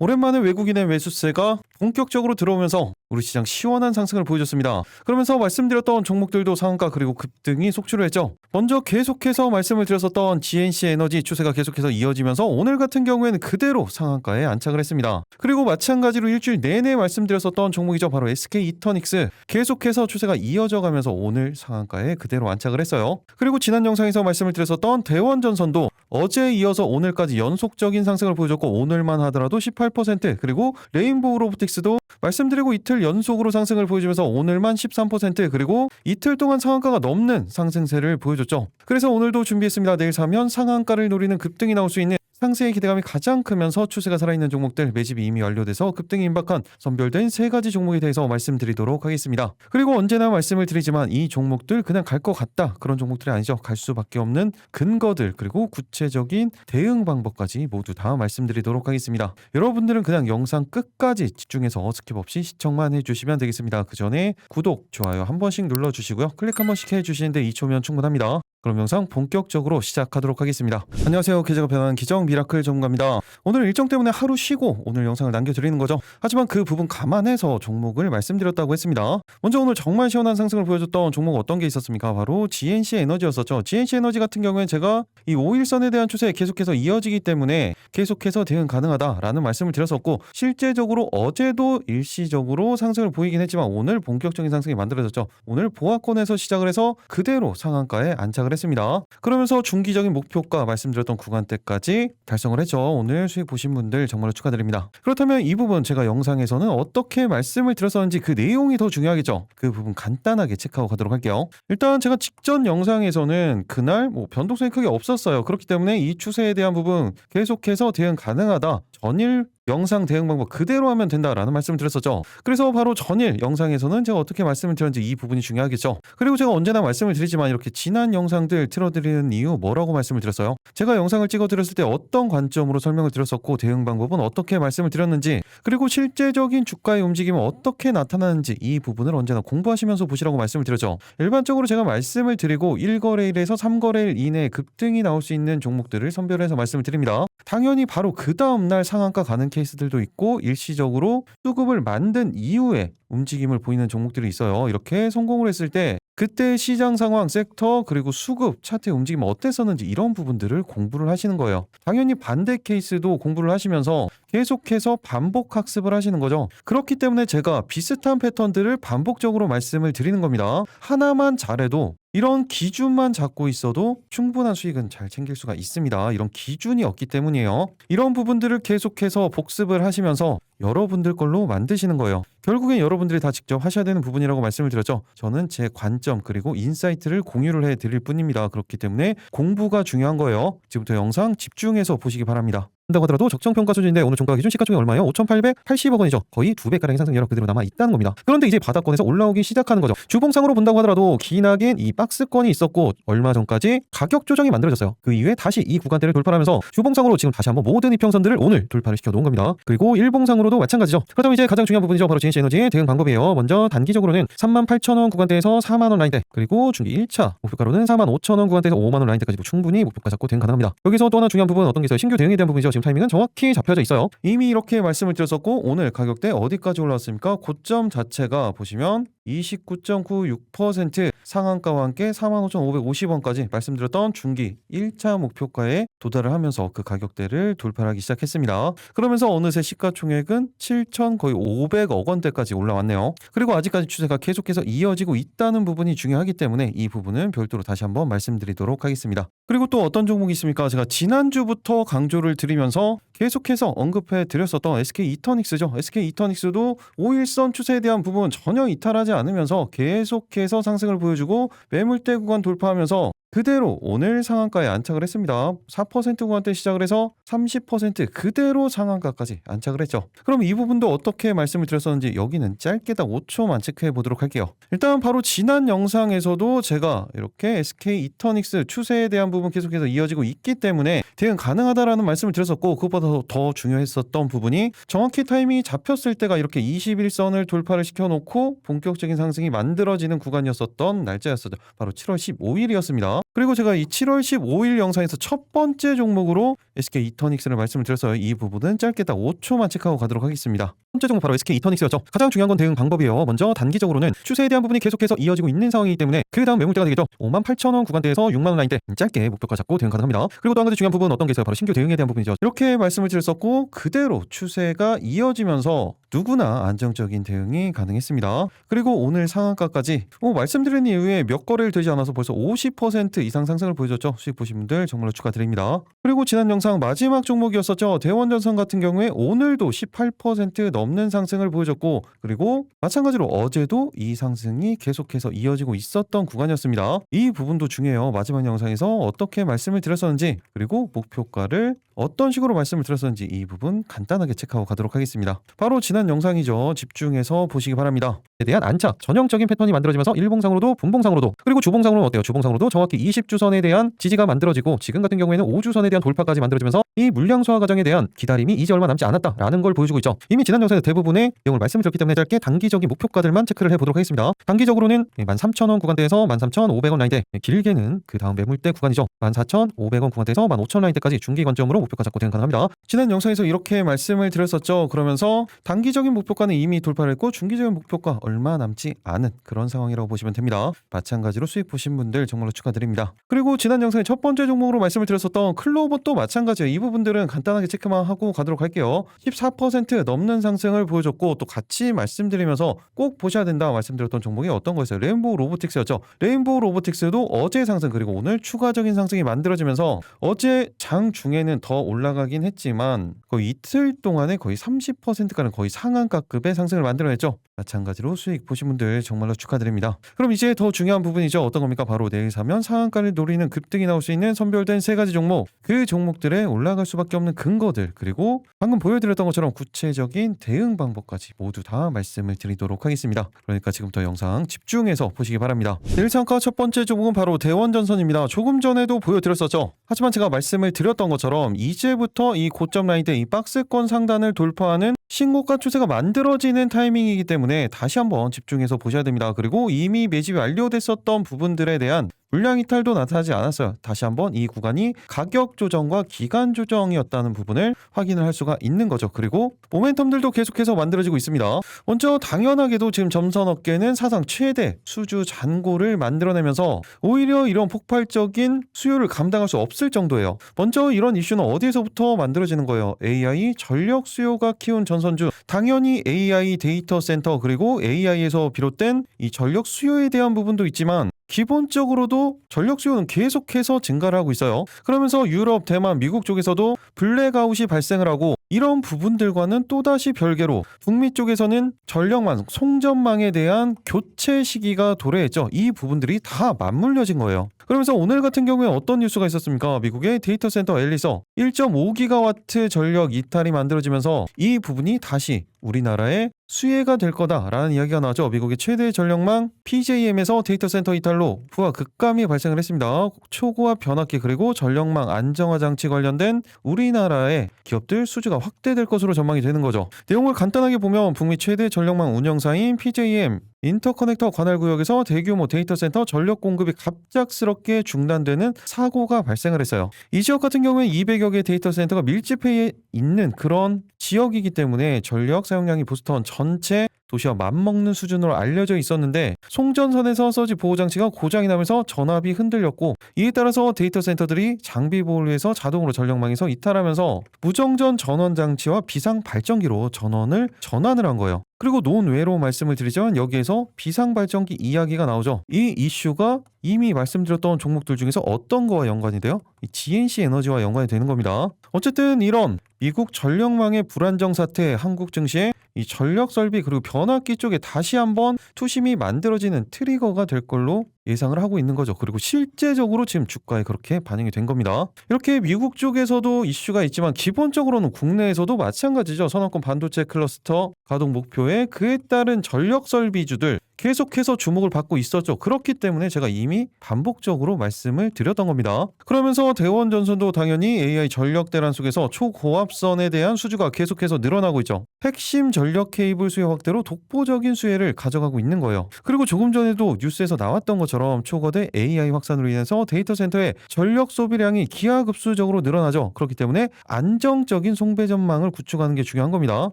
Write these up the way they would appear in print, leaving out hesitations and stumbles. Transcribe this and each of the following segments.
오랜만에 외국인의 매수세가 본격적으로 들어오면서 우리 시장 시원한 상승을 보여줬습니다. 그러면서 말씀드렸던 종목들도 상한가 그리고 급등이 속출을 했죠. 먼저 계속해서 말씀을 드렸었던 GNC 에너지 추세가 계속해서 이어지면서 오늘 같은 경우에는 그대로 상한가에 안착을 했습니다. 그리고 마찬가지로 일주일 내내 말씀드렸었던 종목이죠. 바로 SK 이터닉스 계속해서 추세가 이어져 가면서 오늘 상한가에 그대로 안착을 했어요. 그리고 지난 영상에서 말씀을 드렸었던 대원전선도 어제에 이어서 오늘까지 연속적인 상승을 보여줬고 오늘만 하더라도 18% 그리고 레인보우 로보틱스도 말씀드리고 이틀 연속으로 상승을 보여주면서 오늘만 13% 그리고 이틀 동안 상한가가 넘는 상승세를 보여줬죠. 그래서 오늘도 준비했습니다. 내일 사면 상한가를 노리는 급등이 나올 수 있는 상승의 기대감이 가장 크면서 추세가 살아있는 종목들 매집이 이미 완료돼서 급등이 임박한 선별된 3가지 종목에 대해서 말씀드리도록 하겠습니다. 그리고 언제나 말씀을 드리지만 이 종목들 그냥 갈 것 같다 그런 종목들이 아니죠. 갈 수밖에 없는 근거들 그리고 구체적인 대응 방법까지 모두 다 말씀드리도록 하겠습니다. 여러분들은 그냥 영상 끝까지 집중해서 스킵 없이 시청만 해주시면 되겠습니다. 그 전에 구독, 좋아요 한 번씩 눌러주시고요. 클릭 한 번씩 해주시는데 2초면 충분합니다. 그럼 영상 본격적으로 시작하도록 하겠습니다. 안녕하세요. 계좌가 변하는 기정 미라클 전문가입니다. 오늘 일정 때문에 하루 쉬고 오늘 영상을 남겨드리는 거죠. 하지만 그 부분 감안해서 종목을 말씀드렸다고 했습니다. 먼저 오늘 정말 시원한 상승을 보여줬던 종목 어떤 게 있었습니까? 바로 GNC 에너지였었죠. GNC 에너지 같은 경우에는 제가 이 5일선에 대한 추세 계속해서 이어지기 때문에 계속해서 대응 가능하다라는 말씀을 드렸었고 실제적으로 어제도 일시적으로 상승을 보이긴 했지만 오늘 본격적인 상승이 만들어졌죠. 오늘 보합권에서 시작을 해서 그대로 상한가에 안착을 했습니다. 그러면서 중기적인 목표가 말씀드렸던 구간대까지 달성을 했죠. 오늘 수익 보신 분들 정말로 축하드립니다. 그렇다면 이 부분 제가 영상에서는 어떻게 말씀을 드렸었는지 그 내용이 더 중요하겠죠. 그 부분 간단하게 체크하고 가도록 할게요. 일단 제가 직전 영상에서는 그날 변동성이 크게 없었어요. 그렇기 때문에 이 추세에 대한 부분 계속해서 대응 가능하다. 전일 영상 대응 방법 그대로 하면 된다라는 말씀을 드렸었죠. 그래서 바로 전일 영상에서는 제가 어떻게 말씀을 드렸는지 이 부분이 중요하겠죠. 그리고 제가 언제나 말씀을 드리지만 이렇게 지난 영상들 틀어드리는 이유 뭐라고 말씀을 드렸어요? 제가 영상을 찍어드렸을 때 어떤 관점으로 설명을 드렸었고 대응 방법은 어떻게 말씀을 드렸는지 그리고 실제적인 주가의 움직임은 어떻게 나타나는지 이 부분을 언제나 공부하시면서 보시라고 말씀을 드렸죠. 일반적으로 제가 말씀을 드리고 1거래일에서 3거래일 이내에 급등이 나올 수 있는 종목들을 선별해서 말씀을 드립니다. 당연히 바로 그 다음날 상한가 가는 케이스들도 있고 일시적으로 수급을 만든 이후에 움직임을 보이는 종목들이 있어요. 이렇게 성공을 했을 때 그때 시장 상황, 섹터 그리고 수급, 차트의 움직임이 어땠었는지 이런 부분들을 공부를 하시는 거예요. 당연히 반대 케이스도 공부를 하시면서 계속해서 반복 학습을 하시는 거죠. 그렇기 때문에 제가 비슷한 패턴들을 반복적으로 말씀을 드리는 겁니다. 하나만 잘해도 이런 기준만 잡고 있어도 충분한 수익은 잘 챙길 수가 있습니다. 이런 기준이 없기 때문이에요. 이런 부분들을 계속해서 복습을 하시면서 여러분들 걸로 만드시는 거예요. 결국엔 여러분들이 다 직접 하셔야 되는 부분이라고 말씀을 드렸죠. 저는 제 관점 그리고 인사이트를 공유를 해드릴 뿐입니다. 그렇기 때문에 공부가 중요한 거예요. 지금부터 영상 집중해서 보시기 바랍니다. 한다고 하더라도 적정평가 수준인데 오늘 종가 기준 시가총액 얼마예요? 5,880억 원이죠. 거의 2배가량의 상승 여력 그대로 남아 있다는 겁니다. 그런데 이제 바닥권에서 올라오기 시작하는 거죠. 주봉상으로 본다고 하더라도 기나긴 이 박스권이 있었고 얼마 전까지 가격 조정이 만들어졌어요. 그 이후에 다시 이 구간대를 돌파하면서 주봉상으로 지금 다시 한번 모든 이평선들을 오늘 돌파를 시켜 놓은 겁니다. 그리고 일봉상으로도 마찬가지죠. 그렇다면 이제 가장 중요한 부분이죠. 바로 GNC 에너지의 대응 방법이에요. 먼저 단기적으로는 38,000원 구간대에서 4만원 라인대 그리고 중기 1차 목표가로는 45,000원 구간대에서 5만원 라인대까지도 충분히 목표가 잡고 대응 가능합니다. 여기서 또 하나 중요한 부분 어떤 게 있어요? 신규 대응에 대한 부분이죠. 지금 타이밍은 정확히 잡혀져 있어요. 이미 이렇게 말씀을 드렸었고 오늘 가격대 어디까지 올라왔습니까? 고점 자체가 보시면 29.96% 상한가와 함께 45,550원까지 말씀드렸던 중기 1차 목표가에 도달을 하면서 그 가격대를 돌파하기 시작했습니다. 그러면서 어느새 시가총액은 7천 거의 500억 원대까지 올라왔네요. 그리고 아직까지 추세가 계속해서 이어지고 있다는 부분이 중요하기 때문에 이 부분은 별도로 다시 한번 말씀드리도록 하겠습니다. 그리고 또 어떤 종목이 있습니까? 제가 지난주부터 강조를 드리면서 계속해서 언급해 드렸었던 SK 이터닉스죠. SK 이터닉스도 5일선 추세에 대한 부분 전혀 이탈하지 않으면서 계속해서 상승을 보여주고 매물대 구간 돌파하면서 그대로 오늘 상한가에 안착을 했습니다. 4% 구간대 시작을 해서 30% 그대로 상한가까지 안착을 했죠. 그럼 이 부분도 어떻게 말씀을 드렸었는지 여기는 짧게 딱 5초만 체크해 보도록 할게요. 일단 바로 지난 영상에서도 제가 이렇게 SK 이터닉스 추세에 대한 부분 계속해서 이어지고 있기 때문에 대응 가능하다라는 말씀을 드렸었고 그것보다 더 중요했었던 부분이 정확히 타이밍이 잡혔을 때가 이렇게 21선을 돌파를 시켜놓고 본격적인 상승이 만들어지는 구간이었었던 날짜였었죠. 바로 7월 15일이었습니다. 그리고 제가 이 7월 15일 영상에서 첫 번째 종목으로 SK 이터닉스를 말씀을 드렸어요. 이 부분은 짧게 딱 5초만 체크하고 가도록 하겠습니다. 번째 종목 바로 SK 이터닉스였죠. 가장 중요한 건 대응 방법이에요. 먼저 단기적으로는 추세에 대한 부분이 계속해서 이어지고 있는 상황이기 때문에 그 다음 매물대가 되겠죠. 58,000원 구간대에서 6만원 라인대 짧게 목표가 잡고 대응 가능합니다. 그리고 또 한 가지 중요한 부분은 어떤 게 있어요? 바로 신규 대응에 대한 부분이죠. 이렇게 말씀을 드렸었고 그대로 추세가 이어지면서 누구나 안정적인 대응이 가능했습니다. 그리고 오늘 상한가까지 말씀드린 이후에 몇 거래일 되지 않아서 벌써 50% 이상 상승을 보여줬죠. 수익 보신 분들 정말로 축하드립니다. 그리고 지난 영상 마지막 종목이었었죠. 대원전선 같은 경우에 오늘도 18% 넘는 상승을 보여줬고 그리고 마찬가지로 어제도 이 상승이 계속해서 이어지고 있었던 구간이었습니다. 이 부분도 중요해요. 마지막 영상에서 어떻게 말씀을 드렸었는지 그리고 목표가를 어떤 식으로 말씀을 드렸었는지 이 부분 간단하게 체크하고 가도록 하겠습니다. 바로 지난 영상이죠. 집중해서 보시기 바랍니다. 에 대한 안착, 전형적인 패턴이 만들어지면서 일봉상으로도 분봉상으로도 그리고 주봉상으로는 어때요? 주봉상으로도 정확히 20주선에 대한 지지가 만들어지고 지금 같은 경우에는 5주선에 대한 돌파까지 만들어지면서 이 물량 소화 과정에 대한 기다림이 이제 얼마 남지 않았다라는 걸 보여주고 있죠. 이미 지난 영상에서 대부분의 내용을 말씀드렸기 때문에 짧게 단기적인 목표가들만 체크를 해보도록 하겠습니다. 단기적으로는 13,000원 구간대에서 13,500원 라인대, 길게는 그 다음 매물대 구간이죠. 14,500원 구간대에서 15,000원 라인대까지 중기 관점으로 목표가 잡고 대응 가능합니다. 지난 영상에서 이렇게 말씀을 드렸었죠. 그러면서 단기적인 목표가는 이미 돌파를 했고 중기적인 목표가 얼마 남지 않은 그런 상황이라고 보시면 됩니다. 마찬가지로 수익 보신 분들 정말로 축하드립니다. 그리고 지난 영상에 첫 번째 종목으로 말씀을 드렸었던 클로버도 마찬가지예요. 이 부분들은 간단하게 체크만 하고 가도록 할게요. 14% 넘는 상승을 보여줬고 또 같이 말씀드리면서 꼭 보셔야 된다 말씀드렸던 종목이 어떤 거였어요? 레인보우 로보틱스였죠. 레인보우 로보틱스도 어제 상승 그리고 오늘 추가적인 상승이 만들어지면서 어제 장 중에는 더 올라가긴 했지만 거의 이틀 동안에 거의 30%가는 거의 상한가급의 상승을 만들어냈죠. 마찬가지로 수익 보신 분들 정말로 축하드립니다. 그럼 이제 더 중요한 부분이죠. 어떤 겁니까? 바로 내일 사면 상한가를 노리는 급등이 나올 수 있는 선별된 세 가지 종목, 그 종목들에 올라갈 수밖에 없는 근거들 그리고 방금 보여드렸던 것처럼 구체적인 대응 방법까지 모두 다 말씀을 드리도록 하겠습니다. 그러니까 지금부터 영상 집중해서 보시기 바랍니다. 내일 상한가 첫 번째 종목은 바로 대원전선입니다. 조금 전에도 보여드렸었죠. 하지만 제가 말씀을 드렸던 것처럼 이제부터 이 고점 라인대 이 박스권 상단을 돌파하는 신고가 추세가 만들어지는 타이밍이기 때문에 다시 한번 집중해서 보셔야 됩니다. 그리고 이미 매집이 완료됐었던 부분들에 대한 물량 이탈도 나타나지 않았어요. 다시 한번 이 구간이 가격 조정과 기간 조정이었다는 부분을 확인을 할 수가 있는 거죠. 그리고 모멘텀들도 계속해서 만들어지고 있습니다. 먼저 당연하게도 지금 점선 업계는 사상 최대 수주 잔고를 만들어내면서 오히려 이런 폭발적인 수요를 감당할 수 없을 정도예요. 먼저 이런 이슈는 어디에서부터 만들어지는 거예요? AI 전력 수요가 키운 전선주, 당연히 AI 데이터 센터 그리고 AI에서 비롯된 이 전력 수요에 대한 부분도 있지만 기본적으로도 전력 수요는 계속해서 증가를 하고 있어요. 그러면서 유럽, 대만, 미국 쪽에서도 블랙아웃이 발생을 하고 이런 부분들과는 또다시 별개로 북미 쪽에서는 전력망, 송전망에 대한 교체 시기가 도래했죠. 이 부분들이 다 맞물려진 거예요. 그러면서 오늘 같은 경우에 어떤 뉴스가 있었습니까? 미국의 데이터 센터 앨리서 1.5기가와트 전력 이탈이 만들어지면서 이 부분이 다시 우리나라에 수혜가 될 거다라는 이야기가 나왔죠. 미국의 최대 전력망 PJM에서 데이터 센터 이탈로 부하 급감이 발생을 했습니다. 초고압 변압기 그리고 전력망 안정화 장치 관련된 우리나라의 기업들 수주가 확대될 것으로 전망이 되는 거죠. 내용을 간단하게 보면 북미 최대 전력망 운영사인 PJM 인터커넥터 관할 구역에서 대규모 데이터 센터 전력 공급이 갑작스럽게 중단되는 사고가 발생을 했어요. 이 지역 같은 경우에 200여 개 데이터 센터가 밀집해 있는 그런 지역이기 때문에 전력 사용량이 보스턴 전체 도시와 맞먹는 수준으로 알려져 있었는데 송전선에서 서지 보호장치가 고장이 나면서 전압이 흔들렸고 이에 따라서 데이터 센터들이 장비 보호를 위해서 자동으로 전력망에서 이탈하면서 무정전 전원 장치와 비상 발전기로 전원을 전환을 한 거예요. 그리고 논외로 말씀을 드리자면 여기에서 비상발전기 이야기가 나오죠. 이 이슈가 이미 말씀드렸던 종목들 중에서 어떤 거와 연관이 돼요? 이 GNC 에너지와 연관이 되는 겁니다. 어쨌든 이런 미국 전력망의 불안정 사태, 한국 증시에 이 전력 설비 그리고 변압기 쪽에 다시 한번 투심이 만들어지는 트리거가 될 걸로 예상을 하고 있는 거죠. 그리고 실제적으로 지금 주가에 그렇게 반영이 된 겁니다. 이렇게 미국 쪽에서도 이슈가 있지만 기본적으로는 국내에서도 마찬가지죠. 선언권 반도체 클러스터 가동 목표에 그에 따른 전력 설비주들 계속해서 주목을 받고 있었죠. 그렇기 때문에 제가 이미 반복적으로 말씀을 드렸던 겁니다. 그러면서 대원전선도 당연히 AI 전력 대란 속에서 초고압선에 대한 수주가 계속해서 늘어나고 있죠. 핵심 전력 케이블 수요 확대로 독보적인 수혜를 가져가고 있는 거예요. 그리고 조금 전에도 뉴스에서 나왔던 것처럼 초거대 AI 확산으로 인해서 데이터 센터의 전력 소비량이 기하급수적으로 늘어나죠. 그렇기 때문에 안정적인 송배 전망을 구축하는 게 중요한 겁니다.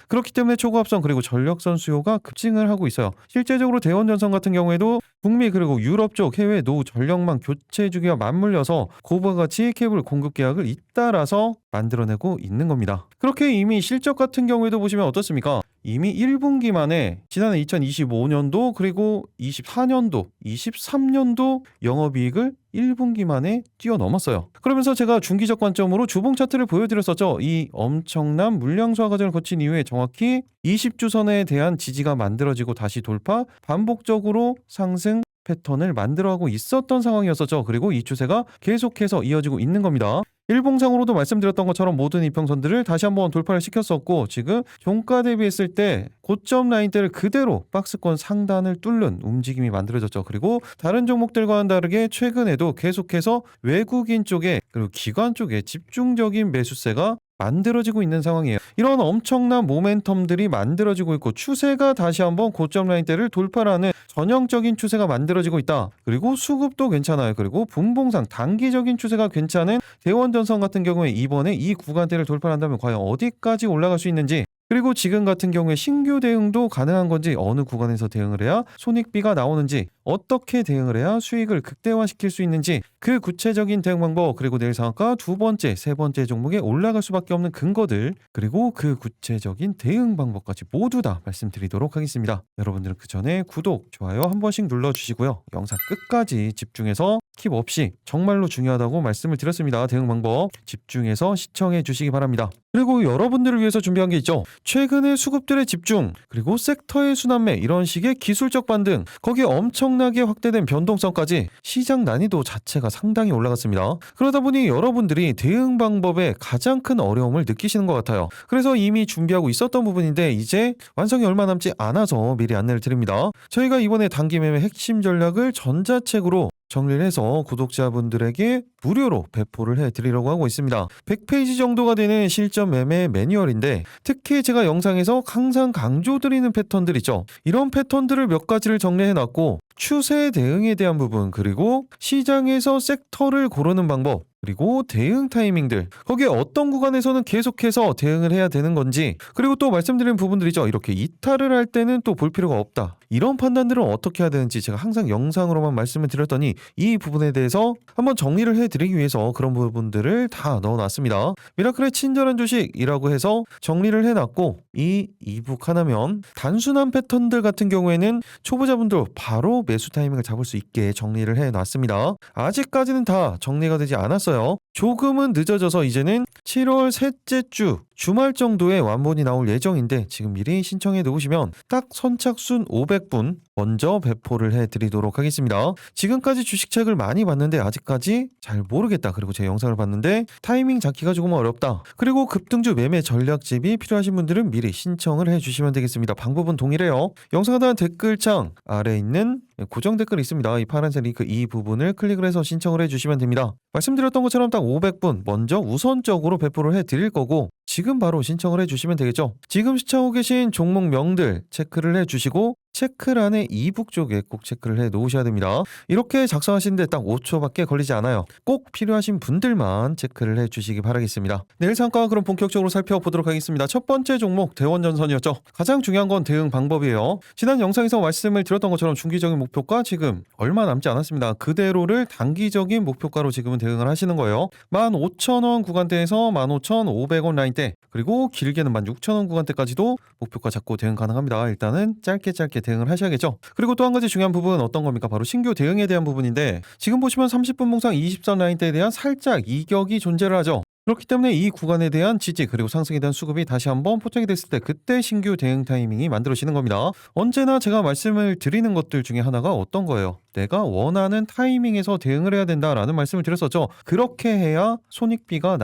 그렇기 때문에 초고압선 그리고 전력선 수요가 급증을 하고 있어요. 실제적으로 대원전선 같은 경우에도 북미 그리고 유럽 쪽 해외 노후 전력망 교체 주기와 맞물려서 고부가 가치 케이블 공급 계약을 잇따라서 만들어내고 있는 겁니다. 그렇게 이미 실적 같은 경우에도 보시면 어떻습니까? 이미 1분기 만에 지난해 2025년도 그리고 24년도, 23년도 영업이익을 1분기 만에 뛰어넘었어요. 그러면서 제가 중기적 관점으로 주봉 차트를 보여드렸었죠. 이 엄청난 물량 소화 과정을 거친 이후에 정확히 20주선에 대한 지지가 만들어지고 다시 돌파, 반복적으로 상승 패턴을 만들어가고 있었던 상황이었었죠. 그리고 이 추세가 계속해서 이어지고 있는 겁니다. 일봉상으로도 말씀드렸던 것처럼 모든 이평선들을 다시 한번 돌파를 시켰었고 지금 종가 대비했을 때 고점 라인대를 그대로 박스권 상단을 뚫는 움직임이 만들어졌죠. 그리고 다른 종목들과는 다르게 최근에도 계속해서 외국인 쪽에 그리고 기관 쪽에 집중적인 매수세가 만들어지고 있는 상황이에요. 이런 엄청난 모멘텀들이 만들어지고 있고 추세가 다시 한번 고점 라인대를 돌파하는 전형적인 추세가 만들어지고 있다. 그리고 수급도 괜찮아요. 그리고 분봉상 단기적인 추세가 괜찮은 대원전선 같은 경우에 이번에 이 구간대를 돌파한다면 과연 어디까지 올라갈 수 있는지, 그리고 지금 같은 경우에 신규 대응도 가능한 건지, 어느 구간에서 대응을 해야 손익비가 나오는지, 어떻게 대응을 해야 수익을 극대화시킬 수 있는지, 그 구체적인 대응 방법, 그리고 내일 상한가 두 번째, 세 번째 종목에 올라갈 수밖에 없는 근거들, 그리고 그 구체적인 대응 방법까지 모두 다 말씀드리도록 하겠습니다. 여러분들은 그 전에 구독, 좋아요 한 번씩 눌러주시고요. 영상 끝까지 집중해서 킵 없이 정말로 중요하다고 말씀을 드렸습니다. 대응 방법 집중해서 시청해 주시기 바랍니다. 그리고 여러분들을 위해서 준비한 게 있죠. 최근의 수급들의 집중, 그리고 섹터의 순환매, 이런 식의 기술적 반등, 거기에 엄청나게 확대된 변동성까지 시장 난이도 자체가 상당히 올라갔습니다. 그러다 보니 여러분들이 대응 방법에 가장 큰 어려움을 느끼시는 것 같아요. 그래서 이미 준비하고 있었던 부분인데 이제 완성이 얼마 남지 않아서 미리 안내를 드립니다. 저희가 이번에 단기 매매 핵심 전략을 전자책으로 정리를 해서 구독자분들에게 무료로 배포를 해드리려고 하고 있습니다. 100페이지 정도가 되는 실전 매매 매뉴얼인데 특히 제가 영상에서 항상 강조드리는 패턴들 있죠. 이런 패턴들을 몇 가지를 정리해놨고 추세 대응에 대한 부분, 그리고 시장에서 섹터를 고르는 방법, 그리고 대응 타이밍들, 거기에 어떤 구간에서는 계속해서 대응을 해야 되는 건지, 그리고 또 말씀드린 부분들이죠. 이렇게 이탈을 할 때는 또 볼 필요가 없다, 이런 판단들은 어떻게 해야 되는지 제가 항상 영상으로만 말씀을 드렸더니 이 부분에 대해서 한번 정리를 해드리기 위해서 그런 부분들을 다 넣어놨습니다. 미라클의 친절한 주식이라고 해서 정리를 해놨고, 이 이북 하나면 단순한 패턴들 같은 경우에는 초보자분들 바로 매수 타이밍을 잡을 수 있게 정리를 해놨습니다. 아직까지는 다 정리가 되지 않았어요. 조금은 늦어져서 이제는 7월 셋째 주 주말 정도에 완본이 나올 예정인데 지금 미리 신청해 놓으시면 딱 선착순 500분 먼저 배포를 해드리도록 하겠습니다. 지금까지 주식책을 많이 봤는데 아직까지 잘 모르겠다, 그리고 제 영상을 봤는데 타이밍 잡기가 조금 어렵다, 그리고 급등주 매매 전략집이 필요하신 분들은 미리 신청을 해주시면 되겠습니다. 방법은 동일해요. 영상 하단 댓글창 아래에 있는 고정 댓글이 있습니다. 이 파란색 링크, 이 부분을 클릭을 해서 신청을 해주시면 됩니다. 말씀드렸던 것처럼 딱 500분 먼저 우선적으로 배포를 해드릴 거고 지금 바로 신청을 해주시면 되겠죠. 지금 시청하고 계신 종목명들 체크를 해주시고 체크란의 이북 쪽에 꼭 체크를 해 놓으셔야 됩니다. 이렇게 작성하시는데 딱 5초밖에 걸리지 않아요. 꼭 필요하신 분들만 체크를 해주시기 바라겠습니다. 내일 상가 그럼 본격적으로 살펴보도록 하겠습니다. 첫 번째 종목 대원전선이었죠. 가장 중요한 건 대응 방법이에요. 지난 영상에서 말씀을 드렸던 것처럼 중기적인 목표가 지금 얼마 남지 않았습니다. 그대로를 단기적인 목표가로 지금은 대응을 하시는 거예요. 15,000원 구간대에서 15,500원 라인대, 그리고 길게는 16,000원 구간대까지도 목표가 잡고 대응 가능합니다. 일단은 짧게 대응을 하셔야겠죠. 그리고 또 한 가지 중요한 부분은 어떤 겁니까? 바로 신규 대응에 대한 부분인데 지금 보시면 30분 봉상 20선 라인대에 대한 살짝 이격이 존재를 하죠. 그렇기 때문에 이 구간에 대한 지지 그리고 상승에 대한 수급이 다시 한번 포착이 됐을 때 그때 신규 대응 타이밍이 만들어지는 겁니다. 언제나 제가 말씀을 드리는 것들 중에 하나가 어떤 거예요? 내가 원하는 타이밍에서 대응을 해야 된다라는 말씀을 드렸었죠. 그렇게 해야 손익비가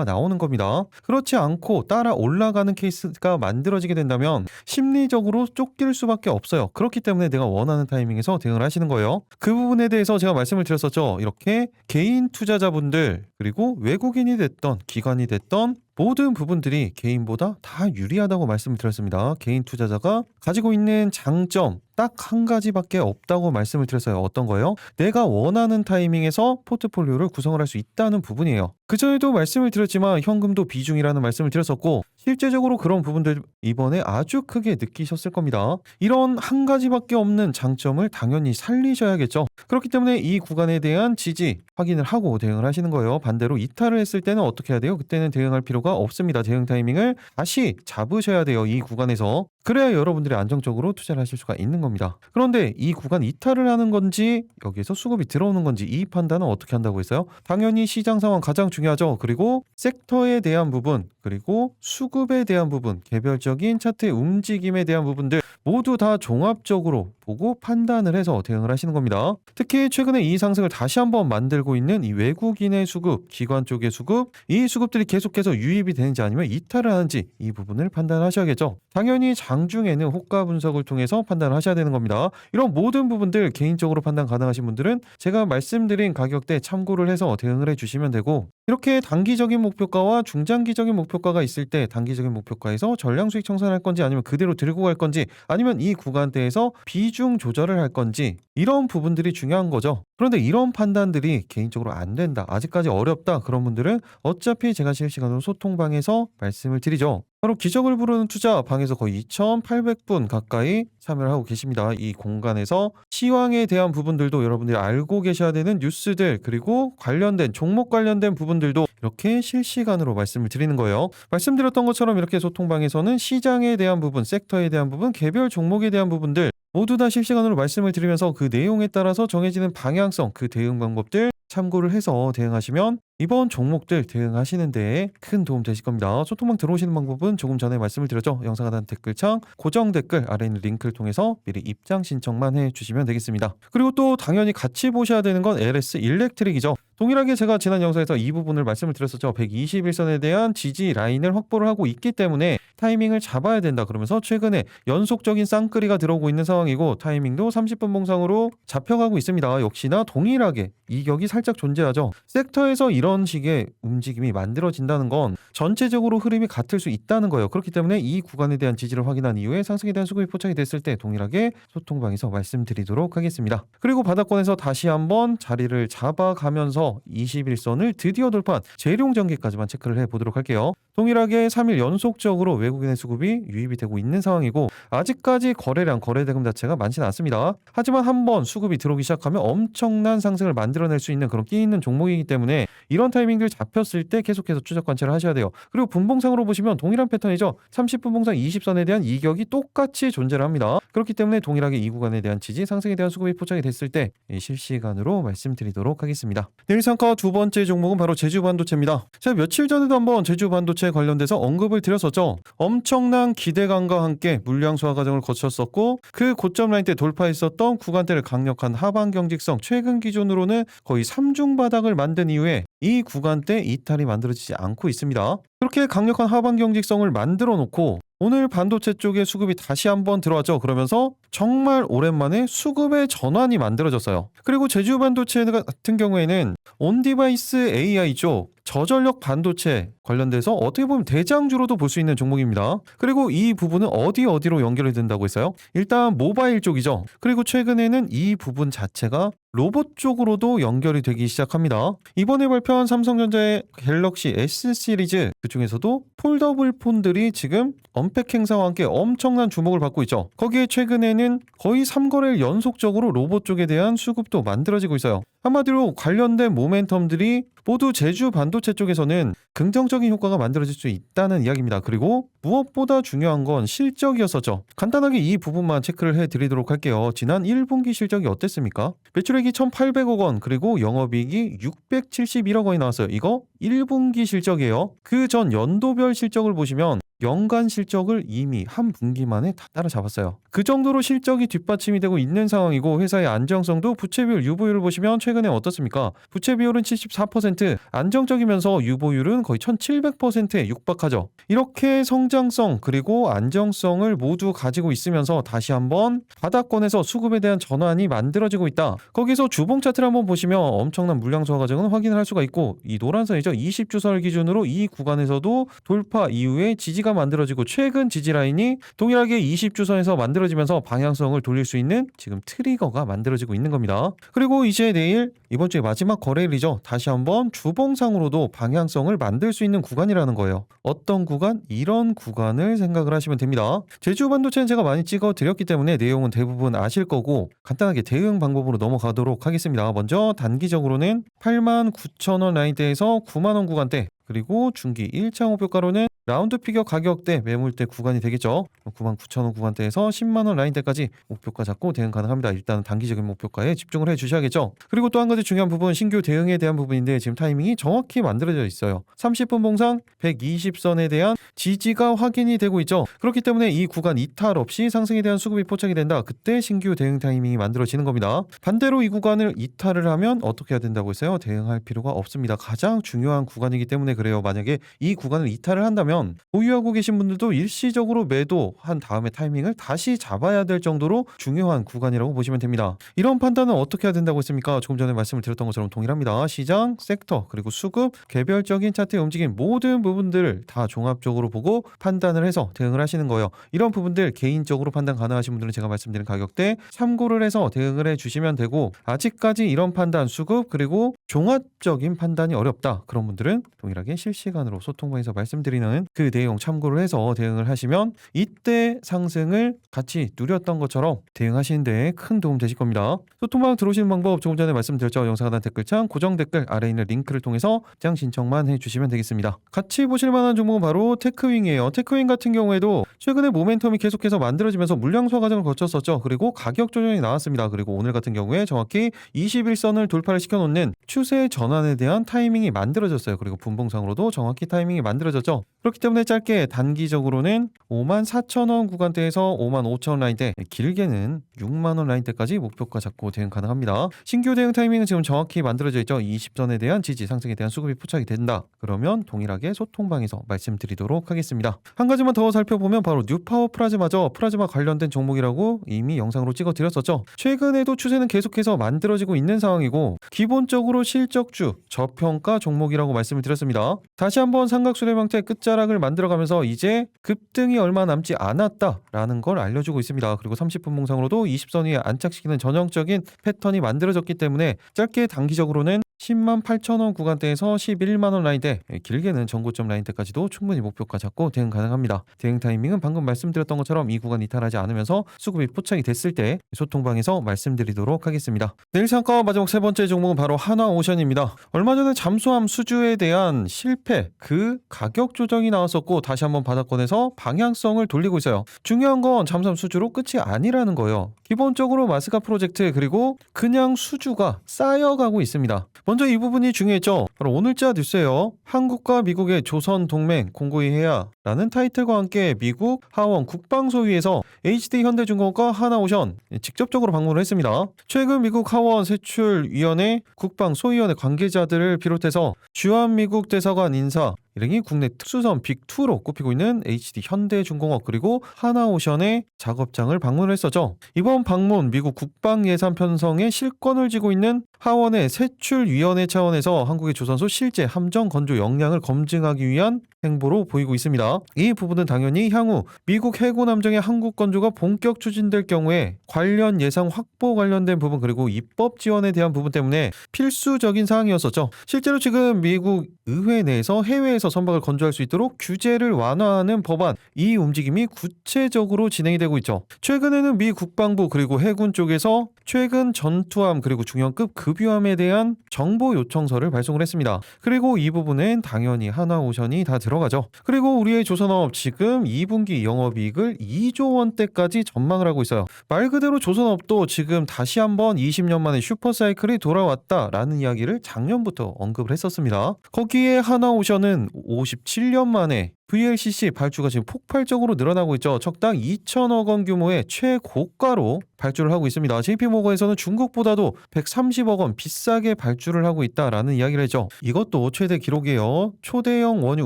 나오는 겁니다. 그렇지 않고 따라 올라가는 케이스가 만들어지게 된다면 심리적으로 쫓길 수밖에 없어요. 그렇기 때문에 내가 원하는 타이밍에서 대응을 하시는 거예요. 그 부분에 대해서 제가 말씀을 드렸었죠. 이렇게 개인 투자자분들 그리고 외국인이 됐던 기관이 됐던 모든 부분들이 개인보다 다 유리하다고 말씀을 드렸습니다. 개인 투자자가 가지고 있는 장점 딱 한 가지밖에 없다고 말씀을 드렸어요. 어떤 거예요? 내가 원하는 타이밍에서 포트폴리오를 구성을 할 수 있다는 부분이에요. 그전에도 말씀을 드렸지만 현금도 비중이라는 말씀을 드렸었고 실제적으로 그런 부분들 이번에 아주 크게 느끼셨을 겁니다. 이런 한 가지밖에 없는 장점을 당연히 살리셔야겠죠. 그렇기 때문에 이 구간에 대한 지지 확인을 하고 대응을 하시는 거예요. 반대로 이탈을 했을 때는 어떻게 해야 돼요? 그때는 대응할 필요가 없습니다. 대응 타이밍을 다시 잡으셔야 돼요. 이 구간에서. 그래야 여러분들이 안정적으로 투자를 하실 수가 있는 겁니다. 그런데 이 구간 이탈을 하는 건지 여기에서 수급이 들어오는 건지 이 판단은 어떻게 한다고 했어요? 당연히 시장 상황 가장 중요하죠. 그리고 섹터에 대한 부분, 그리고 수급에 대한 부분, 개별적인 차트의 움직임에 대한 부분들 모두 다 종합적으로 보고 판단을 해서 대응을 하시는 겁니다. 특히 최근에 이 상승을 다시 한번 만들고 있는 이 외국인의 수급, 기관 쪽의 수급, 이 수급들이 계속해서 유입이 되는지 아니면 이탈을 하는지 이 부분을 판단하셔야겠죠. 당연히 장중에는 호가 분석을 통해서 판단을 하셔야 되는 겁니다. 이런 모든 부분들 개인적으로 판단 가능하신 분들은 제가 말씀드린 가격대 참고를 해서 대응을 해주시면 되고, 이렇게 단기적인 목표가와 중장기적인 목표가가 있을 때 단기적인 목표가에서 전량 수익 청산할 건지 아니면 그대로 들고 갈 건지 아니면 이 구간대에서 비중 조절을 할 건지 이런 부분들이 중요한 거죠. 그런데 이런 판단들이 개인적으로 안 된다, 아직까지 어렵다, 그런 분들은 어차피 제가 실시간으로 소통방에서 말씀을 드리죠. 바로 기적을 부르는 투자 방에서 거의 2,800분 가까이 참여를 하고 계십니다. 이 공간에서 시황에 대한 부분들도 여러분들이 알고 계셔야 되는 뉴스들, 그리고 관련된 종목 관련된 부분들도 이렇게 실시간으로 말씀을 드리는 거예요. 말씀드렸던 것처럼 이렇게 소통방에서는 시장에 대한 부분, 섹터에 대한 부분, 개별 종목에 대한 부분들 모두 다 실시간으로 말씀을 드리면서 그 내용에 따라서 정해지는 방향성, 그 대응 방법들 참고를 해서 대응하시면 이번 종목들 대응하시는데 큰 도움 되실 겁니다. 소통방 들어오시는 방법은 조금 전에 말씀을 드렸죠. 영상 하단 댓글창 고정 댓글 아래 있는 링크를 통해서 미리 입장 신청만 해주시면 되겠습니다. 그리고 또 당연히 같이 보셔야 되는 건 LS 일렉트릭이죠. 동일하게 제가 지난 영상에서 이 부분을 말씀을 드렸었죠. 121선에 대한 지지 라인을 확보를 하고 있기 때문에 타이밍을 잡아야 된다 그러면서 최근에 연속적인 쌍끌이가 들어오고 있는 상황이고 타이밍도 30분 봉상으로 잡혀가고 있습니다. 역시나 동일하게 이격이 살짝 존재하죠. 섹터에서 이런 식의 움직임이 만들어진다는 건 전체적으로 흐름이 같을 수 있다는 거예요. 그렇기 때문에 이 구간에 대한 지지를 확인한 이후에 상승에 대한 수급이 포착이 됐을 때 동일하게 소통방에서 말씀드리도록 하겠습니다. 그리고 바닥권에서 다시 한번 자리를 잡아가면서 21선을 드디어 돌파한 재룡 전기까지만 체크를 해보도록 할게요. 동일하게 3일 연속적으로 외국인의 수급이 유입이 되고 있는 상황이고 아직까지 거래량, 거래대금 자체가 많지는 않습니다. 하지만 한번 수급이 들어오기 시작하면 엄청난 상승을 만들어낼 수 있는 그런 끼 있는 종목이기 때문에 이런 타이밍들 잡혔을 때 계속해서 추적 관찰을 하셔야 돼요. 그리고 분봉상으로 보시면 동일한 패턴이죠. 30분 봉상 20선에 대한 이격이 똑같이 존재를 합니다. 그렇기 때문에 동일하게 이 구간에 대한 지지, 상승에 대한 수급이 포착이 됐을 때 실시간으로 말씀드리도록 하겠습니다. 내일 상가 두 번째 종목은 바로 제주반도체입니다. 제가 며칠 전에도 한번 제주반도체 관련돼서 언급을 드렸었죠. 엄청난 기대감과 함께 물량 소화 과정을 거쳤었고 그 고점 라인 때 돌파했었던 구간대를 강력한 하방 경직성, 최근 기준으로는 거의 3중 바닥을 만든 이후에 이 구간대 이탈이 만들어지지 않고 있습니다. 그렇게 강력한 하방 경직성을 만들어 놓고 오늘 반도체 쪽에 수급이 다시 한번 들어왔죠. 그러면서 정말 오랜만에 수급의 전환이 만들어졌어요. 그리고 제주 반도체 같은 경우에는 온디바이스 AI 쪽 저전력 반도체 관련돼서 어떻게 보면 대장주로도 볼 수 있는 종목입니다. 그리고 이 부분은 어디로 연결이 된다고 했어요? 일단 모바일 쪽이죠. 그리고 최근에는 이 부분 자체가 로봇 쪽으로도 연결이 되기 시작합니다. 이번에 발표한 삼성전자의 갤럭시 S 시리즈 그중에서도 폴더블 폰들이 지금 언팩 행사와 함께 엄청난 주목을 받고 있죠. 거기에 최근에는 거의 3거래일 연속적으로 로봇 쪽에 대한 수급도 만들어지고 있어요. 한마디로 관련된 모멘텀들이 모두 제주 반도체 쪽에서는 긍정적인 효과가 만들어질 수 있다는 이야기입니다. 그리고 무엇보다 중요한 건 실적이었었죠. 간단하게 이 부분만 체크를 해드리도록 할게요. 지난 1분기 실적이 어땠습니까? 매출액이 1,800억 원, 그리고 영업이익이 671억 원이 나왔어요. 이거 1분기 실적이에요. 그 전 연도별 실적을 보시면 연간 실적을 이미 한 분기 만에 다 따라잡았어요. 그 정도로 실적이 뒷받침이 되고 있는 상황이고 회사의 안정성도 부채 비율, 유보율을 보시면 최근에 어떻습니까? 부채 비율은 74%, 안정적이면서 유보율은 거의 1700%에 육박하죠. 이렇게 성장성 그리고 안정성을 모두 가지고 있으면서 다시 한번 바닥권에서 수급에 대한 전환이 만들어지고 있다. 거기서 주봉 차트를 한번 보시면 엄청난 물량 소화 과정은 확인을 할 수가 있고 이 노란선이죠. 20주선을 기준으로 이 구간에서도 돌파 이후에 지지가 만들어지고 최근 지지 라인이 동일하게 20주선에서 만들어지면서 방향성을 돌릴 수 있는 지금 트리거가 만들어지고 있는 겁니다. 그리고 이제 내일 이번 주에 마지막 거래일이죠. 다시 한번 주봉상으로도 방향성을 만들 수 있는 구간이라는 거예요. 어떤 구간? 이런 구간을 생각을 하시면 됩니다. 제주 반도체는 제가 많이 찍어 드렸기 때문에 내용은 대부분 아실 거고 간단하게 대응 방법으로 넘어가도록 하겠습니다. 먼저 단기적으로는 89,000원 라인대에서 9만원 구간대, 그리고 중기 1차 목표가로는 라운드 피겨 가격대 매물대 구간이 되겠죠. 99,000원 구간대에서 10만원 라인대까지 목표가 잡고 대응 가능합니다. 일단은 단기적인 목표가에 집중을 해주셔야겠죠. 그리고 또 한 가지 중요한 부분, 신규 대응에 대한 부분인데 지금 타이밍이 정확히 만들어져 있어요. 30분 봉상 120선에 대한 지지가 확인이 되고 있죠. 그렇기 때문에 이 구간 이탈 없이 상승에 대한 수급이 포착이 된다. 그때 신규 대응 타이밍이 만들어지는 겁니다. 반대로 이 구간을 이탈을 하면 어떻게 해야 된다고 했어요? 대응할 필요가 없습니다. 가장 중요한 구간이기 때문에 그래요. 만약에 이 구간을 이탈을 한다면 보유하고 계신 분들도 일시적으로 매도한 다음에 타이밍을 다시 잡아야 될 정도로 중요한 구간이라고 보시면 됩니다. 이런 판단은 어떻게 해야 된다고 했습니까? 조금 전에 말씀을 드렸던 것처럼 동일합니다. 시장, 섹터, 그리고 수급, 개별적인 차트의 움직임 모든 부분들을 다 종합적으로 보고 판단을 해서 대응을 하시는 거예요. 이런 부분들 개인적으로 판단 가능하신 분들은 제가 말씀드린 가격대 참고를 해서 대응을 해주시면 되고, 아직까지 이런 판단, 수급 그리고 종합적인 판단이 어렵다 그런 분들은 동일하게 실시간으로 소통방에서 말씀드리는 그 내용 참고를 해서 대응을 하시면 이때 상승을 같이 누렸던 것처럼 대응하시는 데 큰 도움 되실 겁니다. 소통방 들어오시는 방법 조금 전에 말씀드렸죠. 영상 하단 댓글창 고정 댓글 아래에 있는 링크를 통해서 입장 신청만 해주시면 되겠습니다. 같이 보실 만한 종목은 바로 테크윙이에요. 테크윙 같은 경우에도 최근에 모멘텀이 계속해서 만들어지면서 물량 소화 과정을 거쳤었죠. 그리고 가격 조정이 나왔습니다. 그리고 오늘 같은 경우에 정확히 21선을 돌파를 시켜놓는 추세 전환에 대한 타이밍이 만들어졌어요. 그리고 분봉상으로도 정확히 타이밍이 만들어졌죠. 그렇기 때문에 짧게 단기적으로는 54,000원 구간대에서 55,000원 라인대, 길게는 6만원 라인대까지 목표가 잡고 대응 가능합니다. 신규 대응 타이밍은 지금 정확히 만들어져 있죠. 20선에 대한 지지, 상승에 대한 수급이 포착이 된다. 그러면 동일하게 소통방에서 말씀드리도록 하겠습니다. 한 가지만 더 살펴보면 바로 뉴파워 플라즈마죠. 플라즈마 관련된 종목이라고 이미 영상으로 찍어 드렸었죠. 최근에도 추세는 계속해서 만들어지고 있는 상황이고 기본적으로 실적주, 저평가 종목이라고 말씀을 드렸습니다. 다시 한번 삼각수렴 형태 끝자락을 만들어가면서 이제 급등이 얼마 남지 않았다라는 걸 알려주고 있습니다. 그리고 30분 봉상으로도 20선 위에 안착시키는 전형적인 패턴이 만들어졌기 때문에 짧게 단기적으로는 108,000원 구간대에서 11만원 라인대, 길게는 전고점 라인대까지도 충분히 목표가 잡고 대응 가능합니다. 대응 타이밍은 방금 말씀드렸던 것처럼 이 구간 이탈하지 않으면서 수급이 포착이 됐을 때 소통방에서 말씀드리도록 하겠습니다. 내일 상가 마지막 세 번째 종목은 바로 하나오션입니다. 얼마 전에 잠수함 수주에 대한 실패, 그 가격 조정이 나왔었고 다시 한번 바닥권에서 방향성을 돌리고 있어요. 중요한 건 잠수함 수주로 끝이 아니라는 거예요. 기본적으로 마스가 프로젝트 그리고 그냥 수주가 쌓여가고 있습니다. 먼저 이 부분이 중요했죠. 바로 오늘자 뉴스예요. 한국과 미국의 조선 동맹 공고히 해야 라는 타이틀과 함께 미국 하원 국방소위에서 HD 현대중공업과 하나오션 직접적으로 방문을 했습니다. 최근 미국 하원 세출위원회 국방소위원회 관계자들을 비롯해서 주한미국 대사관 인사, 일행이 국내 특수선 빅2로 꼽히고 있는 HD 현대중공업 그리고 하나오션의 작업장을 방문을 했었죠. 이번 방문 미국 국방예산 편성에 실권을 쥐고 있는 하원의 세출위원회 차원에서 한국의 조선소 실제 함정 건조 역량을 검증하기 위한 행보로 보이고 있습니다. 이 부분은 당연히 향후 미국 해군 함정의 한국 건조가 본격 추진될 경우에 관련 예산 확보 관련된 부분 그리고 입법 지원에 대한 부분 때문에 필수적인 사항이었었죠. 실제로 지금 미국 의회 내에서 해외에서 선박을 건조할 수 있도록 규제를 완화하는 법안, 이 움직임이 구체적으로 진행이 되고 있죠. 최근에는 미 국방부 그리고 해군 쪽에서 최근 전투함 그리고 중형급 급유함에 대한 정보 요청서를 발송을 했습니다. 그리고 이 부분은 당연히 하나오션이 다 들어가죠. 그리고 우리의 조선업 지금 2분기 영업이익을 2조 원대까지 전망을 하고 있어요. 말 그대로 조선업도 지금 다시 한번 20년 만에 슈퍼사이클이 돌아왔다라는 이야기를 작년부터 언급을 했었습니다. 거기에 하나오션은 57년 만에 VLCC 발주가 지금 폭발적으로 늘어나고 있죠. 척당 2천억 원 규모의 최고가로 발주를 하고 있습니다. JP모건에서는 중국보다도 130억 원 비싸게 발주를 하고 있다라는 이야기를 했죠. 이것도 최대 기록이에요. 초대형 원유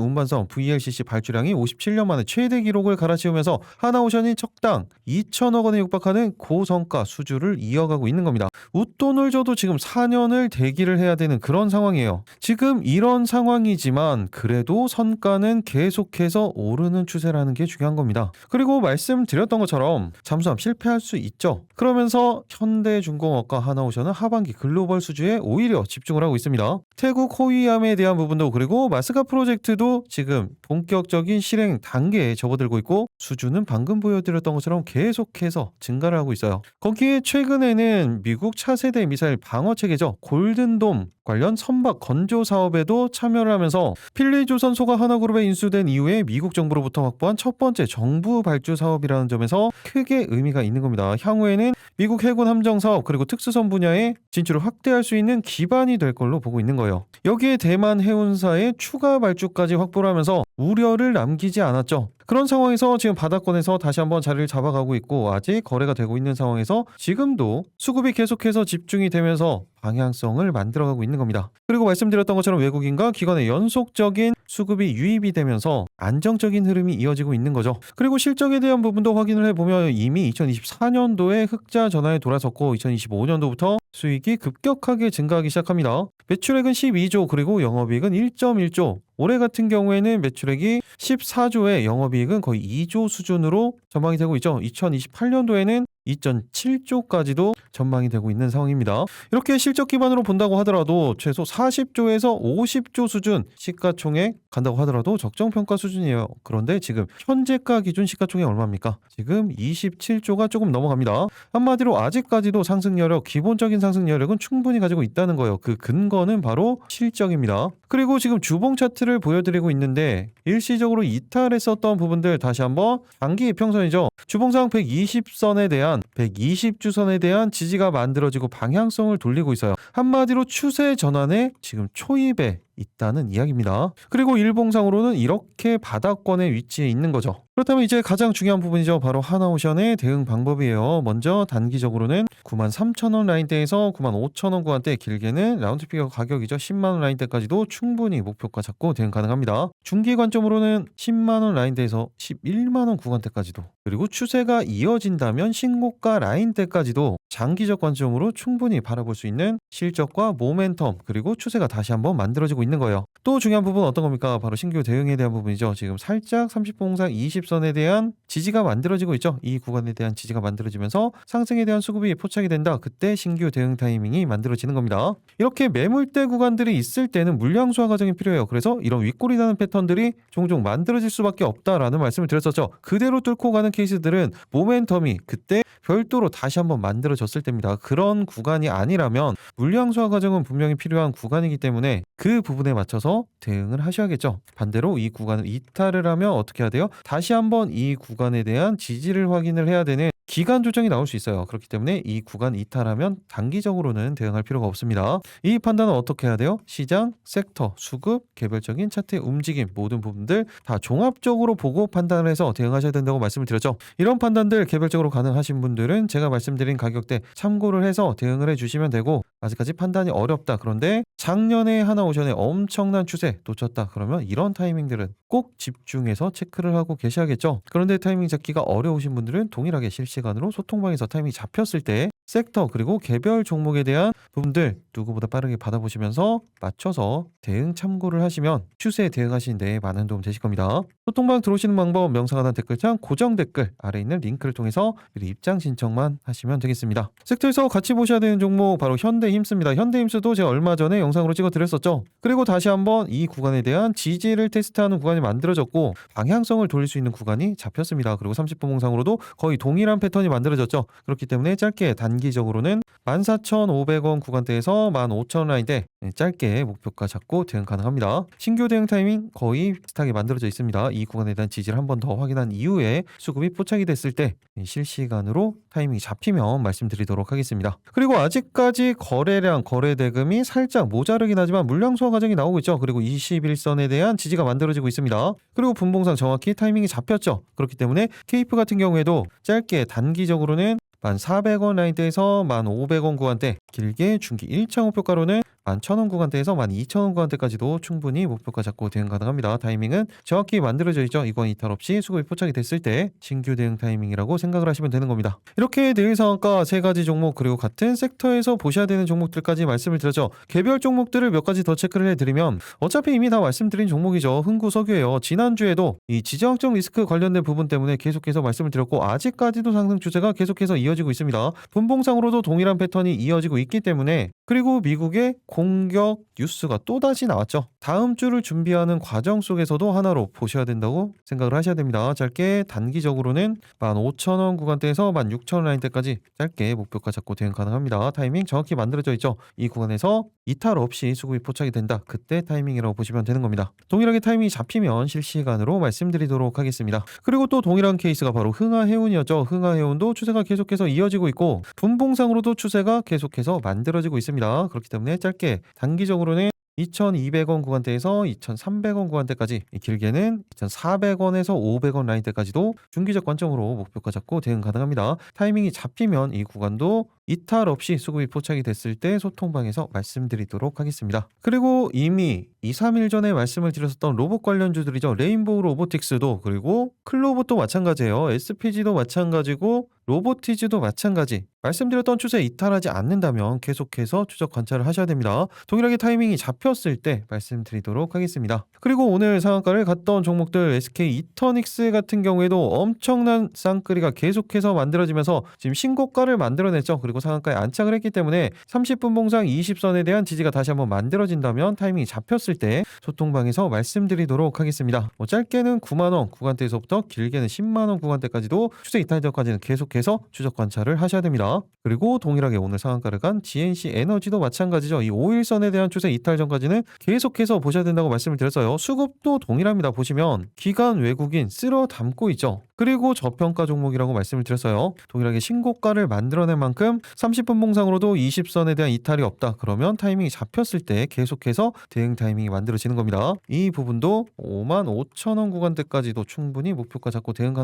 운반선 VLCC 발주량이 57년 만에 최대 기록을 갈아치우면서 하나오션이 척당 2천억 원에 육박하는 고성가 수주를 이어가고 있는 겁니다. 웃돈을 줘도 지금 4년을 대기를 해야 되는 그런 상황이에요. 지금 이런 상황이지만 그래도 선가는 계속해서 오르는 추세라는 게 중요한 겁니다. 그리고 말씀드렸던 것처럼 잠수함 실패할 수 있죠. 그러면서 현대중공업과 하나오션은 하반기 글로벌 수주에 오히려 집중을 하고 있습니다. 태국 호위함에 대한 부분도 그리고 마스카 프로젝트도 지금 본격적인 실행 단계에 접어들고 있고 수주는 방금 보여드렸던 것처럼 계속해서 증가를 하고 있어요. 거기에 최근에는 미국 차세대 미사일 방어체계죠. 골든돔 관련 선박 건조 사업에도 참여를 하면서 필리조선소가 하나그룹에 인수된 이후에 미국 정부로부터 확보한 첫 번째 정부 발주 사업이라는 점에서 크게 의미가 있는 겁니다. 향후에는 미국 해군 함정 사업 그리고 특수선 분야에 진출을 확대할 수 있는 기반이 될 걸로 보고 있는 거예요. 여기에 대만 해운사의 추가 발주까지 확보를 하면서 우려를 남기지 않았죠. 그런 상황에서 지금 바닥권에서 다시 한번 자리를 잡아가고 있고 아직 거래가 되고 있는 상황에서 지금도 수급이 계속해서 집중이 되면서 방향성을 만들어가고 있는 겁니다. 그리고 말씀드렸던 것처럼 외국인과 기관의 연속적인 수급이 유입이 되면서 안정적인 흐름이 이어지고 있는 거죠. 그리고 실적에 대한 부분도 확인을 해보면 이미 2024년도에 흑자 전환에 돌아섰고 2025년도부터 수익이 급격하게 증가하기 시작합니다. 매출액은 12조 그리고 영업이익은 1.1조 올해 같은 경우에는 매출액이 14조에 영업이익은 거의 2조 수준으로 전망이 되고 있죠. 2028년도에는 2.7조까지도 전망이 되고 있는 상황입니다. 이렇게 실적 기반으로 본다고 하더라도 최소 40조에서 50조 수준 시가총액 간다고 하더라도 적정평가 수준이에요. 그런데 지금 현재가 기준 시가총액 얼마입니까? 지금 27조가 조금 넘어갑니다. 한마디로 아직까지도 상승 여력, 기본적인 상승 여력은 충분히 가지고 있다는 거예요. 그 근거는 바로 실적입니다. 그리고 지금 주봉 차트를 보여드리고 있는데 일시적으로 이탈했었던 부분들 다시 한번 장기 이평선이죠. 주봉상 120선에 대한 120주선에 대한 지지가 만들어지고 방향성을 돌리고 있어요. 한마디로 추세 전환에 지금 초입에 있다는 이야기입니다. 그리고 일봉상으로는 이렇게 바닥권에 위치해 있는 거죠. 그렇다면 이제 가장 중요한 부분이죠. 바로 하나오션의 대응 방법이에요. 먼저 단기적으로는 93,000원 라인대에서 95,000원 구간대 길게는 라운드피겨 가격이죠. 10만원 라인대까지도 충분히 목표가 잡고 대응 가능합니다. 중기 관점으로는 10만원 라인대에서 11만원 구간대까지도 그리고 추세가 이어진다면 신고가 라인대까지도 장기적 관점으로 충분히 바라볼 수 있는 실적과 모멘텀 그리고 추세가 다시 한번 만들어지고 있는 거예요. 또 중요한 부분은 어떤 겁니까? 바로 신규 대응에 대한 부분이죠. 지금 살짝 30분봉상 20선에 대한 지지가 만들어지고 있죠. 이 구간에 대한 지지가 만들어지면서 상승에 대한 수급이 포착이 된다. 그때 신규 대응 타이밍이 만들어지는 겁니다. 이렇게 매물대 구간들이 있을 때는 물량 소화 과정이 필요해요. 그래서 이런 윗골이 나는 패턴들이 종종 만들어질 수밖에 없다라는 말씀을 드렸었죠. 그대로 뚫고 가는 케이스들은 모멘텀이 그때 별도로 다시 한번 만들어졌을 때입니다. 그런 구간이 아니라면 물량 소화 과정은 분명히 필요한 구간이기 때문에 그 부분에 맞춰서 대응을 하셔야겠죠. 반대로 이 구간을 이탈을 하면 어떻게 해야 돼요? 다시 한번 이 구간에 대한 지지를 확인을 해야 되는 기간 조정이 나올 수 있어요. 그렇기 때문에 이 구간 이탈하면 단기적으로는 대응할 필요가 없습니다. 이 판단은 어떻게 해야 돼요? 시장, 섹터, 수급, 개별적인 차트의 움직임 모든 부분들 다 종합적으로 보고 판단을 해서 대응하셔야 된다고 말씀을 드렸죠. 이런 판단들 개별적으로 가능하신 분들은 제가 말씀드린 가격대 참고를 해서 대응을 해주시면 되고 아직까지 판단이 어렵다. 그런데 작년에 하나오션의 엄청난 추세 놓쳤다. 그러면 이런 타이밍들은 꼭 집중해서 체크를 하고 계셔야겠죠. 그런데 타이밍 잡기가 어려우신 분들은 동일하게 실시간으로 소통방에서 타이밍이 잡혔을 때 섹터 그리고 개별 종목에 대한 부분들 누구보다 빠르게 받아보시면서 맞춰서 대응 참고를 하시면 추세에 대응하시는 데 많은 도움 되실 겁니다. 소통방 들어오시는 방법 명상 하단 댓글창 고정 댓글 아래 있는 링크를 통해서 미리 입장 신청만 하시면 되겠습니다. 섹터에서 같이 보셔야 되는 종목 바로 현대힘스입니다. 현대힘스도 제가 얼마 전에 영상으로 찍어 드렸었죠. 그리고 다시 한번 이 구간에 대한 지지를 테스트하는 구간이 만들어졌고 방향성을 돌릴 수 있는 구간이 잡혔습니다. 그리고 30분봉상으로도 거의 동일한 패턴이 만들어졌죠. 그렇기 때문에 짧게 단기적으로는 14,500원 구간대에서 15,000원 라인대 짧게 목표가 잡고 대응 가능합니다. 신규 대응 타이밍 거의 비슷하게 만들어져 있습니다. 이 구간에 대한 지지를 한 번 더 확인한 이후에 수급이 포착이 됐을 때 실시간으로 타이밍이 잡히면 말씀드리도록 하겠습니다. 그리고 아직까지 거래량, 거래 대금이 살짝 모자르긴 하지만 물량 소화 과정이 나오고 있죠. 그리고 21선에 대한 지지가 만들어지고 있습니다. 그리고 분봉상 정확히 타이밍이 잡혔죠. 그렇기 때문에 케이프 같은 경우에도 짧게 단기적으로는 1,400원 라인대에서 1,500원 구간대, 길게 중기 1차 목표가로는 11,000원 구간대에서 12,000원 구간대까지도 충분히 목표가 잡고 대응 가능합니다. 타이밍은 정확히 만들어져 있죠. 이건 이탈 없이 수급이 포착이 됐을 때 신규 대응 타이밍이라고 생각을 하시면 되는 겁니다. 이렇게 내일 상한가 3가지 종목 그리고 같은 섹터에서 보셔야 되는 종목들까지 말씀을 드렸죠. 개별 종목들을 몇 가지 더 체크를 해드리면 어차피 이미 다 말씀드린 종목이죠. 흥구석유예요. 지난주에도 이 지정학적 리스크 관련된 부분 때문에 계속해서 말씀을 드렸고 아직까지도 상승 추세가 계속해서 이어지고 있습니다. 분봉상으로도 동일한 패턴이 이어지고 있기 때문에 그리고 미국의 공격 뉴스가 또다시 나왔죠. 다음 주를 준비하는 과정 속에서도 하나로 보셔야 된다고 생각을 하셔야 됩니다. 짧게 단기적으로는 15,000원 구간대에서 16,000원 라인대까지 짧게 목표가 잡고 대응 가능합니다. 타이밍 정확히 만들어져 있죠. 이 구간에서 이탈 없이 수급이 포착이 된다. 그때 타이밍이라고 보시면 되는 겁니다. 동일하게 타이밍이 잡히면 실시간으로 말씀드리도록 하겠습니다. 그리고 또 동일한 케이스가 바로 흥하해운이었죠. 흥하해운도 추세가 계속해서 이어지고 있고 분봉상으로도 추세가 계속해서 만들어지고 있습니다. 그렇기 때문에 짧게 단기적으로는 2,200원 구간대에서 2,300원 구간대까지 길게는 2,400원에서 500원 라인대까지도 중기적 관점으로 목표가 잡고 대응 가능합니다. 타이밍이 잡히면 이 구간도 이탈 없이 수급이 포착이 됐을 때 소통방에서 말씀드리도록 하겠습니다. 그리고 이미 2, 3일 전에 말씀을 드렸었던 로봇 관련주들이죠. 레인보우 로보틱스도 그리고 클로봇도 마찬가지예요. SPG도 마찬가지고 로보티즈도 마찬가지. 말씀드렸던 추세 이탈하지 않는다면 계속해서 추적 관찰을 하셔야 됩니다. 동일하게 타이밍이 잡혔을 때 말씀드리도록 하겠습니다. 그리고 오늘 상한가를 갔던 종목들 SK 이터닉스 같은 경우에도 엄청난 쌍끌이가 계속해서 만들어지면서 지금 신고가를 만들어냈죠. 그리고 상한가에 안착을 했기 때문에 30분 봉상 20선에 대한 지지가 다시 한번 만들어진다면 타이밍이 잡혔을 때 소통방에서 말씀드리도록 하겠습니다. 짧게는 9만원 구간대에서부터 길게는 10만원 구간대까지도 추세 이탈 전까지는 계속해서 추적 관찰을 하셔야 됩니다. 그리고 동일하게 오늘 상한가를 간 GNC 에너지도 마찬가지죠. 이 5일선에 대한 추세 이탈 전까지는 계속해서 보셔야 된다고 말씀을 드렸어요. 수급도 동일합니다. 보시면 기관 외국인 쓸어 담고 있죠. 그리고 저평가 종목이라고 말씀을 드렸어요. 동일하게 신고가를 만들어낸 만큼 30분 봉상으로도 20선에 대한 이탈이 없다. 그러면 타이밍이 잡혔을 때 계속해서 대응 타이밍이 만들어지는 겁니다. 이 부분도 55,000원 구간대까지도 충분히 목표가 잡고 대응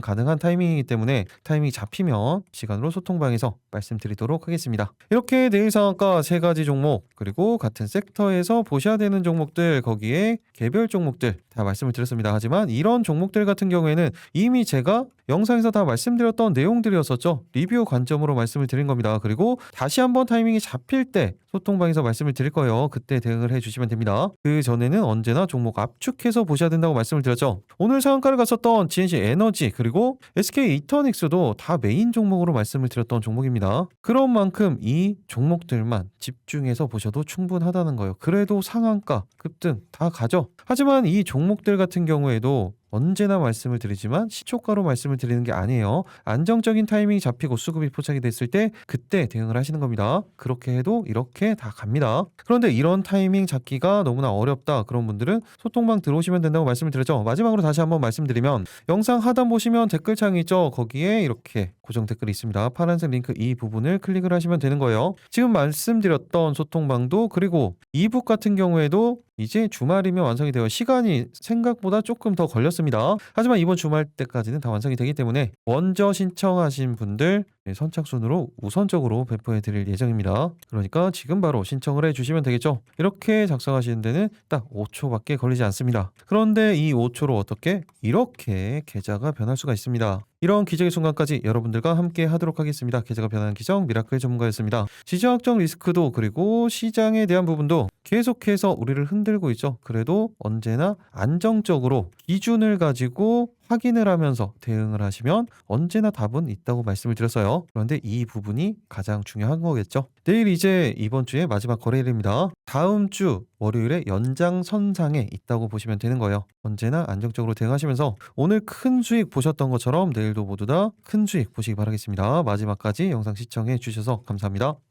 가능한 타이밍이기 때문에 타이밍이 잡히면 시간으로 소통방에서 말씀드리도록 하겠습니다. 이렇게 내일 상한가 3가지 종목 그리고 같은 섹터에서 보셔야 되는 종목들 거기에 개별 종목들 다 말씀을 드렸습니다. 하지만 이런 종목들 같은 경우에는 이미 제가 영상에서 다 말씀드렸던 내용들이었었죠. 리뷰 관점으로 말씀을 드린 겁니다. 그리고 다시 한번 타이밍이 잡힐 때 소통방에서 말씀을 드릴 거예요. 그때 대응을 해주시면 됩니다. 그 전에는 언제나 종목 압축해서 보셔야 된다고 말씀을 드렸죠. 오늘 상한가를 갔었던 GNC 에너지 그리고 SK 이터닉스도 다 메인 종목으로 말씀을 드렸던 종목입니다. 그런 만큼 이 종목들만 집중해서 보셔도 충분하다는 거예요. 그래도 상한가, 급등 다 가죠. 하지만 이 종목들 같은 경우에도 언제나 말씀을 드리지만 시초가로 말씀을 드리는 게 아니에요. 안정적인 타이밍이 잡히고 수급이 포착이 됐을 때 그때 대응을 하시는 겁니다. 그렇게 해도 이렇게 다 갑니다. 그런데 이런 타이밍 잡기가 너무나 어렵다. 그런 분들은 소통방 들어오시면 된다고 말씀을 드렸죠. 마지막으로 다시 한번 말씀드리면 영상 하단 보시면 댓글창이 있죠. 거기에 이렇게 고정 댓글이 있습니다. 파란색 링크 이 부분을 클릭을 하시면 되는 거예요. 지금 말씀드렸던 소통방도 그리고 이북 같은 경우에도 이제 주말이면 완성이 되어 시간이 생각보다 조금 더 걸렸습니다. 하지만 이번 주말 때까지는 다 완성이 되기 때문에 먼저 신청하신 분들 선착순으로 우선적으로 배포해 드릴 예정입니다. 그러니까 지금 바로 신청을 해 주시면 되겠죠. 이렇게 작성하시는 데는 딱 5초밖에 걸리지 않습니다. 그런데 이 5초로 어떻게 이렇게 계좌가 변할 수가 있습니다. 이런 기적의 순간까지 여러분들과 함께 하도록 하겠습니다. 계좌가 변하는 기적 미라클 전문가였습니다. 지정학적 리스크도 그리고 시장에 대한 부분도 계속해서 우리를 흔들고 있죠. 그래도 언제나 안정적으로 기준을 가지고 확인을 하면서 대응을 하시면 언제나 답은 있다고 말씀을 드렸어요. 그런데 이 부분이 가장 중요한 거겠죠. 내일 이제 이번 주의 마지막 거래일입니다. 다음 주 월요일에 연장선상에 있다고 보시면 되는 거예요. 언제나 안정적으로 대응하시면서 오늘 큰 수익 보셨던 것처럼 내일도 모두 다 큰 수익 보시기 바라겠습니다. 마지막까지 영상 시청해 주셔서 감사합니다.